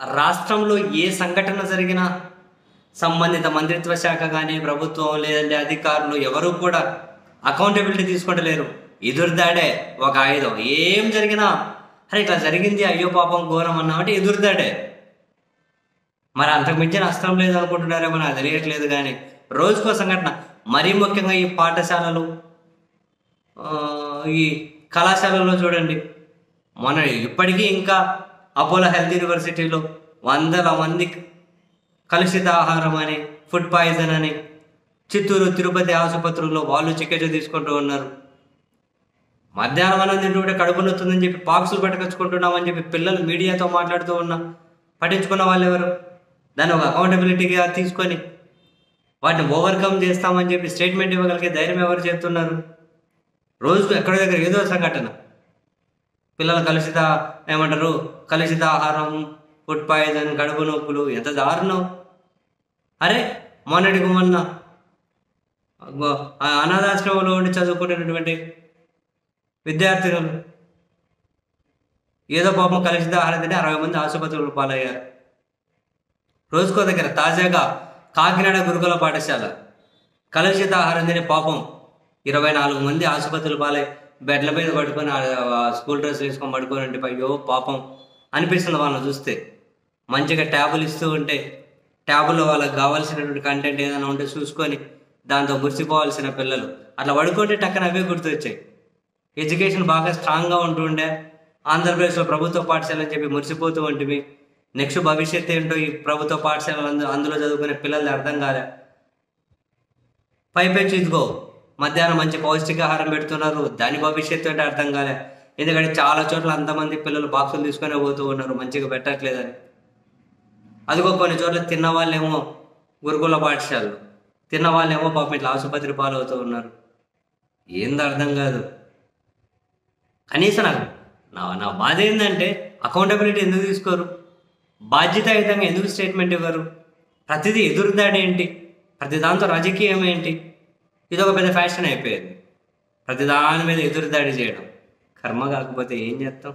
రాష్ట్రంలో ఏ సంఘటన జరిగినా సంబంధిత మంత్రిత్వ శాఖ కానీ ప్రభుత్వం లేదంటే అధికారులు ఎవరు కూడా అకౌంటబిలిటీ తీసుకుంటలేరు. ఎదురుదాడే ఒక ఆయుధం. ఏం జరిగినా అరే ఇట్లా జరిగింది అయ్యో పాపం ఘోరం అన్నామంటే ఎదురుదాడే. మరి అంతకు మించిన అస్త్రం లేదు అనుకుంటున్నారేమో నాకు తెలియట్లేదు. కానీ రోజుకో సంఘటన, మరీ ముఖ్యంగా ఈ పాఠశాలలు, ఈ కళాశాలలో చూడండి. మొన్న ఇప్పటికీ ఇంకా అపోలో హెల్త్ యూనివర్సిటీలో వందల మంది కలుషిత ఆహారం అని, ఫుడ్ పాయిజన్ అని, చిత్తూరు తిరుపతి ఆసుపత్రుల్లో వాళ్ళు చికిత్స తీసుకుంటూ ఉన్నారు. మధ్యాహ్నం అన్నం తింటుంటే కడుపు నొత్తుందని చెప్పి బాక్సులు పట్టుకొచ్చుకుంటున్నామని చెప్పి పిల్లలు మీడియాతో మాట్లాడుతూ ఉన్నాం. పట్టించుకున్న వాళ్ళు ఎవరు? దాన్ని ఒక అకౌంటబిలిటీగా తీసుకొని వాటిని ఓవర్కమ్ చేస్తామని చెప్పి స్టేట్మెంట్ ఇవ్వగలిగే ధైర్యం ఎవరు చేస్తున్నారు? రోజుకు ఎక్కడి దగ్గర ఏదో సంఘటన, పిల్లలు కలుషిత ఆహారం, ఫుడ్ పాయిజన్, కడుపు నొప్పులు, ఎంత దారుణం. అరే మొన్నటికి మొన్న అనాథాశ్రమంలో ఉండి చదువుకునేటటువంటి విద్యార్థినులు ఏదో పాపం కలుషిత ఆహారం తింటే 60 మంది ఆసుపత్రులు పాలయ్యారు. రోజుకో దగ్గర. తాజాగా కాకినాడ గురుకుల పాఠశాల కలుషిత ఆహారం తినే పాపం 24 మంది ఆసుపత్రులు పాలై బెడ్ల మీద పడుకొని స్కూల్ డ్రెస్ వేసుకొని పడుకొని అంటే అయ్యో పాపం అనిపిస్తుంది వాళ్ళని చూస్తే. మంచిగా ట్యాబులు ఇస్తూ ఉంటే ట్యాబుల్లో వాళ్ళకి కావాల్సినటువంటి కంటెంట్ ఏదైనా ఉంటే చూసుకొని దాంతో మురిసిపోవాల్సిన పిల్లలు అట్లా పడుకుంటే టక్కన అవే గుర్తొచ్చాయి. ఎడ్యుకేషన్ బాగా స్ట్రాంగ్గా ఉంటుండే ఆంధ్రప్రదేశ్లో ప్రభుత్వ పాఠశాల అని చెప్పి మురిసిపోతూ ఉంటుంది. నెక్స్ట్ భవిష్యత్తు ఏంటో ఈ ప్రభుత్వ పాఠశాలలు అందులో చదువుకునే పిల్లలు అర్థం కాలే. పైపెచ్చు ఇదిగో మధ్యాహ్నం మంచి పౌష్టికాహారం పెడుతున్నారు, దాని భవిష్యత్తు అంటే అర్థం కాలే. ఎందుకంటే చాలా చోట్ల అంతమంది పిల్లలు బాక్సులు తీసుకునే పోతూ ఉన్నారు, మంచిగా పెట్టట్లేదని. అదిగో కొన్ని చోట్ల తిన్న వాళ్ళేమో గురుకుల పాఠశాలలు, తిన్న వాళ్ళేమో పాపం ఇట్లా ఆసుపత్రి పాలవుతూ ఉన్నారు. ఏంది అర్థం కాదు. కనీసం నా బాధ ఏంటంటే అకౌంటబిలిటీ ఎందుకు తీసుకోరు? బాధ్యతాయుతంగా ఎందుకు స్టేట్మెంట్ ఇవ్వరు? ప్రతిదీ ఎదురుదాడి ఏంటి? ప్రతి దాంతో రాజకీయం ఏంటి? ఇదొక పెద్ద ఫ్యాషన్ అయిపోయింది, ప్రతి దాని మీద ఎదురుదాడి చేయడం. కర్మ కాకపోతే ఏం చేస్తాం?